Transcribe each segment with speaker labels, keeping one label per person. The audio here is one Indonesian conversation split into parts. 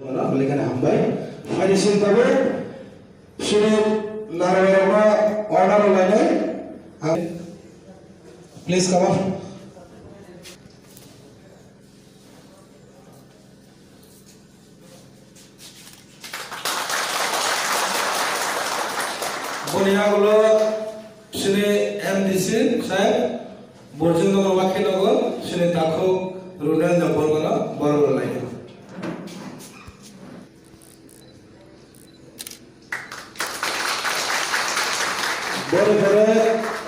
Speaker 1: belikan hambai hadisin tabe sini narayama order lainnya please come on Bonia gulo sini MDC saya borjing nomor wakil logo sini takho rudan jabor gana baru lainnya Bore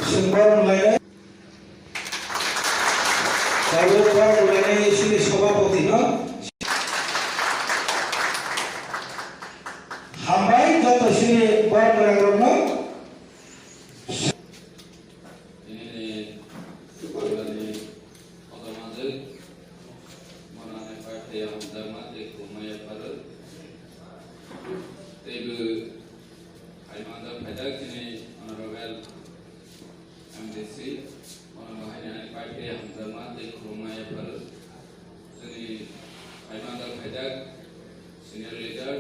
Speaker 1: simbol mulai saya mulai sini সভাপতি না hambai যত sini bar berangkat
Speaker 2: ini dari otomatis mengenai partai yang dramatik kumaya pada tebe Kalimantan Barat ini honorable MDC mengenai partai yang dramatik kumaya pada sini Kalimantan Barat senior leader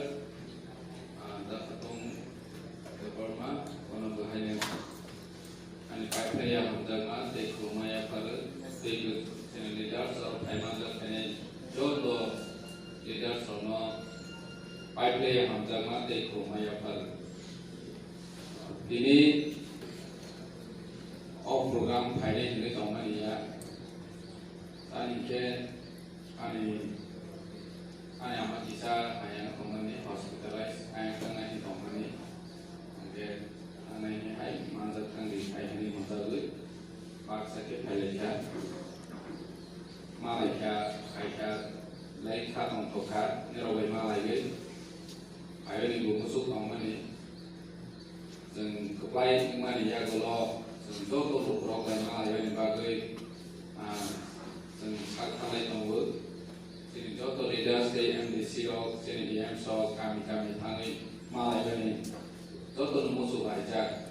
Speaker 2: Ketum Reforma mengenai partai yang dramatik kumaya pada tebe senior leader so Kalimantan Barat jodoh leader sono partai yang dramatik kumaya pada ini program Friday ini tahun ini ya, tadi ke ani amat kisah ayah tahun ini hospitalize ayah tengah ini tahun ini, oke, anak ini hai mandat tanggi hai ini mandat itu, paksa ke Malaysia, Malaysia lagi katong tokar, ni rawai Malaysia, ayah ini buku masuk tahun ini. Dan keplain kemana ya kalau sesuatu program yang dipakai dan sekali tunggu jadi contoh leader stay MDC rock sini DM so kami tangi malah ini contoh musuh aja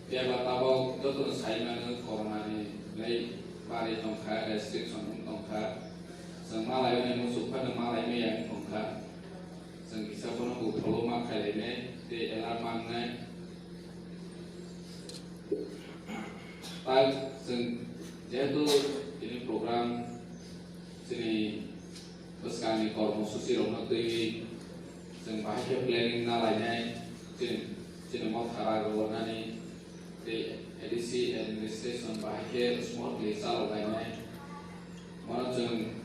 Speaker 2: dia bertabau contoh saya mana corona ini lagi bari tongkat restriction tongkat malah ini musuh pada malah ini yang tongkat dan bisa pun aku perlu makai ini di alarm mana Yaitu ini program sini bersama kormo susi romno tui sing bahaya planning nalanya sini mau thara gona ni di edisi administration bahaya small place alanya mana jeng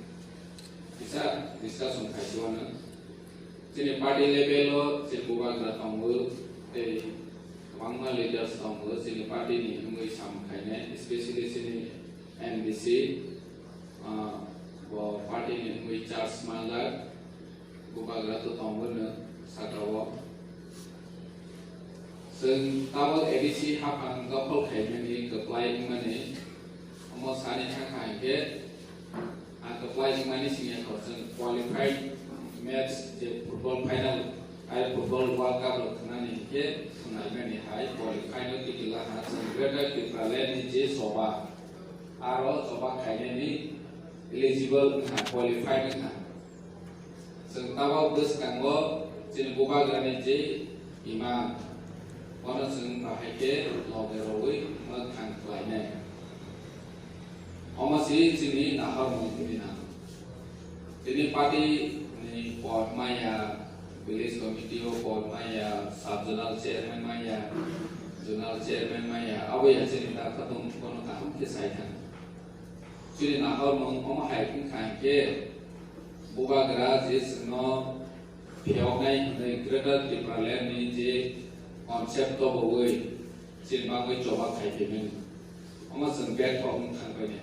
Speaker 2: bisa discussion kajian sini party level lo sini bukan datang dari Mangga leaders tangguh sini parti ni mungkin sama kayaknya, especially sini MDC, bahwa parti ni mungkin Charles Malar, bukan gratu tangguh ne sakawa. Sen tahu edisi hafan kapal kayaknya ni keplai mana, amo sani hak ke, keplai mana sini kau sen qualified match di football final. Air football World Cup lo kena ni ke, kena ni hai qualify no tiga lah hasil berada di Peralen ni je soba, aro soba kayaknya ni eligible kena qualify kena. Sengtawa bus kanggo sini buka gani je imam, orang seng bahaya ke lo berowi makan lainnya. Omasi sini nahar mungkin na. Ini parti ni buat maya. Village committee for Maya, sub-zonal chairman Maya, zonal chairman Maya, awe yang sini tak ketemu kono tak ke saya. Sini nak orang hai pun kan ke, buka gerak je no, pihaknya ni kerana di Peralen ni je konsep tu bawa, sini bawa coba kai kemen, orang sengket orang kan kene.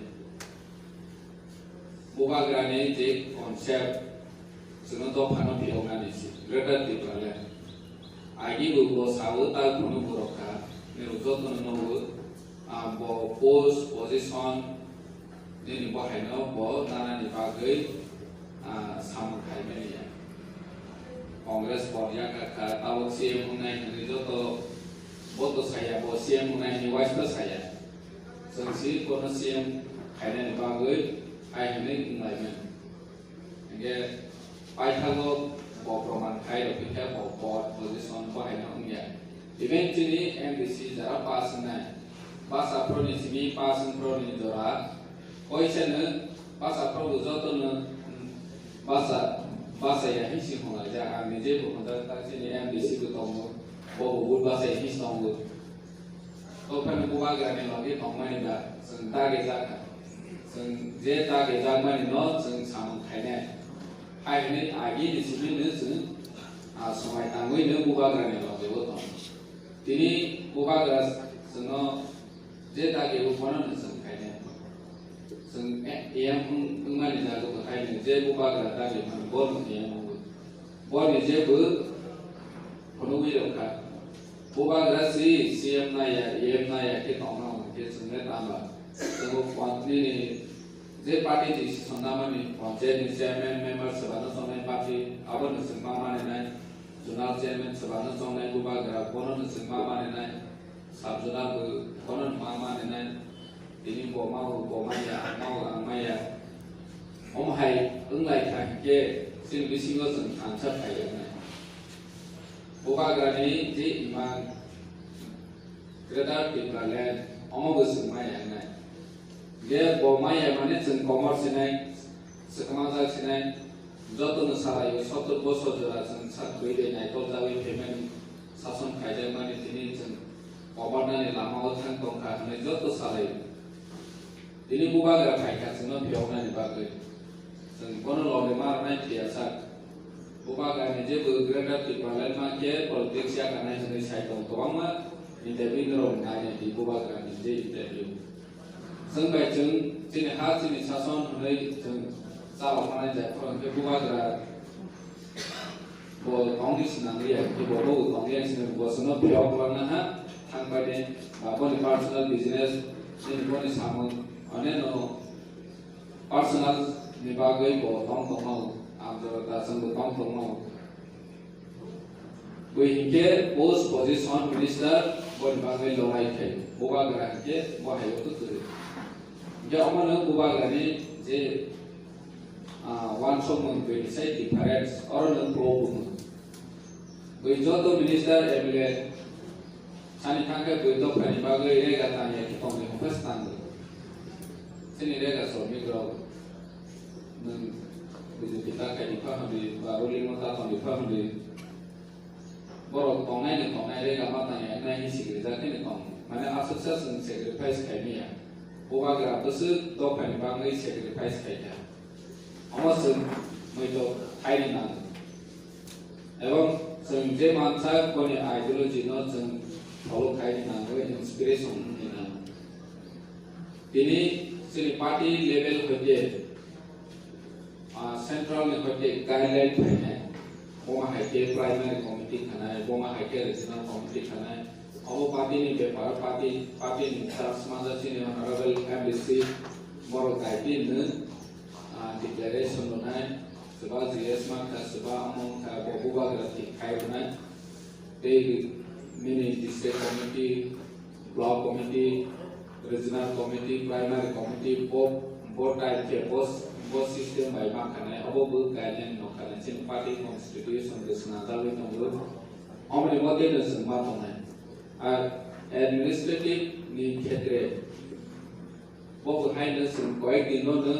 Speaker 2: Buka gerak ni je konsep Senonto pano pihongan isi, kerana di Peralen. Agi buku sahaja tak guna buroka, ni rujut menunggu, bo pos position, ni nipo heno bo nana dipakai, sama kayak ni ya. Kongres Korea kakak tahu CM mengenai ini itu boto saya, bo CM mengenai wife saya. Sengsi kono CM kayaknya dipakai, ayah ini nilainya. Enggak paithago bo proman khai ro pikha bo board position bo haina ongya eventually MDC jara pass na pass approni simi pass approni dora koisena pass approni joto na basa ya hisi hona ja nije bo hona ta sini MDC ko tomo bo bo basa ya hisi tomo to phan ko ba ga ne lo ge tong mai da sing ta ge ja ka sing je ta ge ja mai no sing sam khai ne hai ne a gi ni simi ne sing a samai tangoi ne bo ba ga ne lo ge bo to tini bo ba ga sing no je ta ge bo phone ne sing khai ne sing em mani da ko khai ne je bo ba ga ta ge man bo ne bo ne je bo phone wi ro ka Boba grasi CM na ya EM na ya ke tong na ke sunne tamba so kwantni ni je party ji sondama ni panchayat ni chairman member sabana sonai party abon singma mane nai zonal chairman sabana sonai boba gra kono singma mane nai sab zonal kono ma mane nai ini bo ma ya om hai ung lai tha ke sin bisingo sing answer khai na Boba grani ji iman Greta Pipaland omogus maya nai ge bo maya mane sing commerce nai sakamaza sinai joto no sarai soto boso jora sing sakoi de nai tol jawi payment sason khaija mane tini sing obarna ni lama thang tong kha ne joto sarai tini boba gra khai ka sing no biona ni bagre sing kono lo de mar nai tia sak Boba ga je Greta Pipaland ma ke politics ya kana ni sai tong tong ma interview ro na ne di boba ga je interview sing bai chung tin ha tin sa son nei chung sa wa ma ja ko ke boba ga bo tong ni sna ni ya ke bo bo tong ni sna bo sna pyo ko na ha thang ba de ba bo ni personal business ni bo ni samon ane no personal ni ba ga bo tong tong ma Amdo ta sang tong tong ma we ke post position minister bon ba ngai lo hai khai boba gra ke bo hai to tu je amana boba gra ni je one song mon be sai difference or no problem we joto minister emile sani thangka we to pani ba ngai re ga ta ye ki tong ni first stand sini re ga so mi gro kita kayak di baru 5 tahun di paham di borok tongai ni tongai re gama tanya nai isi kerja ni tong mana asukses ni sacrifice kayak ni ya boba gra besu to kan bangai sacrifice kayak ya amasung itu hari nang ebang seng je mansa koni ideology no seng follow kayak nang we inspiration ni nang ini sini party level kerja Central में होते guideline है बोमा हाइके primary committee खाना है बोमा हाइके regional committee खाना है अब पार्टी ने पेपर पार्टी ने समाज से ने honorable MDC मोर गाइडलाइन ने declaration बनाए सुबह जीएस मार्क का सुबह अमोंग का बोबुबा ग्राफिक खाई बनाए ते mini district committee block committee regional committee primary committee board type के both system by makane abo bu guideline no kana sin party constitution desna dawi tonglo amri mode ne sma tonai ar administrative ni khetre bo hai ne sin koi dino ne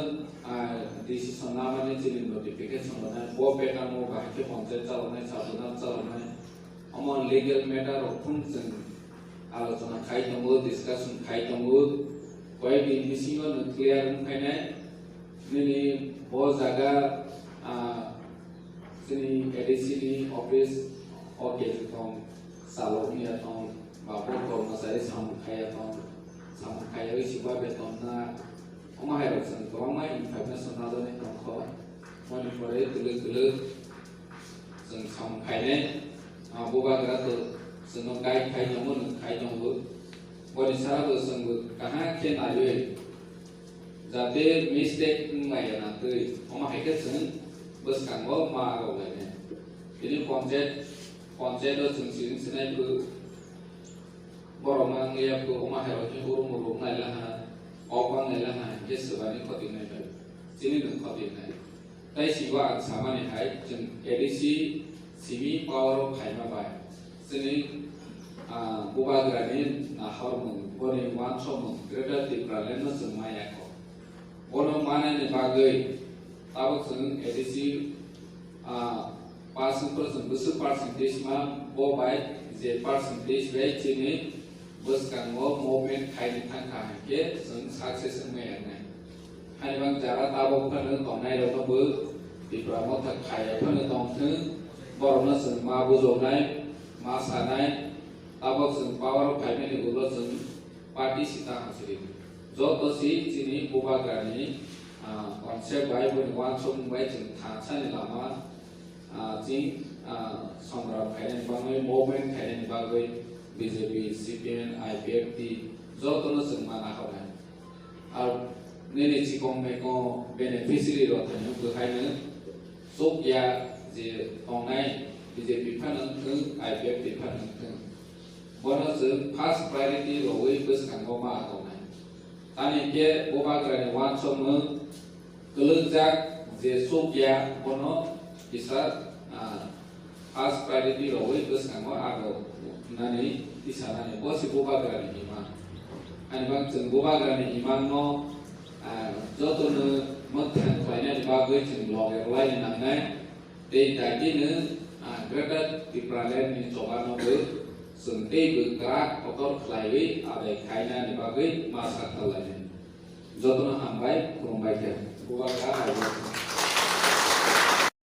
Speaker 2: decision na mane sin notification na bo pe ka mo ba ke panchayat chalone sabuna chalone amon legal matter of function alochona khai tongo discussion khai tongo koi din bisingo no clear khai Nini बहुत जगह sini edisi office oke tong salon ya tong bapak tong masai sam kaya isi babe tong na oma hai raksan tong mai information na done tong ko moni pore tulu sang sam kaya ne boba grato seno kai namun kai tong bu bodi sara do sang bu kaha ke na yue जाते mistake mai na tui oma hai ke sung bus kang go ma go le ne ini konset do sung sin sinai bu borong ya bu oma hai ro ke urung ngai la ha opang ngai la ha ke sebani khoti nai ba sini dun khoti nai tay si wa sama ni hai jeng edisi simi power of hai ma bai sini buba grani na hormon boni wan som greater different no jeng maya ko bono mana ni bagai tabuk jeng edisi percentage ma bo bai je percentage bai chini bus kan mo movement khai ni thang kha ke jeng success me ne hai bang jara tabuk phan no tong nai ro no bu di pramo thak khai phan no tong thu bor no jeng ma bu jo nai ma sa nai tabuk jeng power of khai ni ulo jeng party sita hasri jo to si chini buba grani concept bai bu wan som bai jeng tha cha ni lama jing संग्राम खायन बांगै मूवमेंट खायन बागै BJP CPM IPFT जो तो जों माना हराय आर नेने चिकं मेको बेनिफिशियरी रो थानो बहायनो सोकिया जे थांनाय बीजेपी फानन आईपीएफटी फानन बनो जों फर्स्ट प्रायोरिटी रोयै बोसखांगौ मा आगौनाय तानि के बोबाग्रानि वान समनो गलजाक जे सोकिया बनो बिसा first priority रोयै बोसखांगौ आगौ नानै दिसानानै बसि बोबाग्रानि इमान आनिबां जों बोबाग्रानि इमान न जतनो मोथां खायनाय बागै जों लगेरलायनो नांनाय दै दागिनो ग्रेटार दिप्रालेन्डनि जगानोबो जों दैबो ग्राक अतर खायबै आदाय खायनानि बागै मासा खालायनो जतनो हामबाय खुलुमबाय बोबाग्रा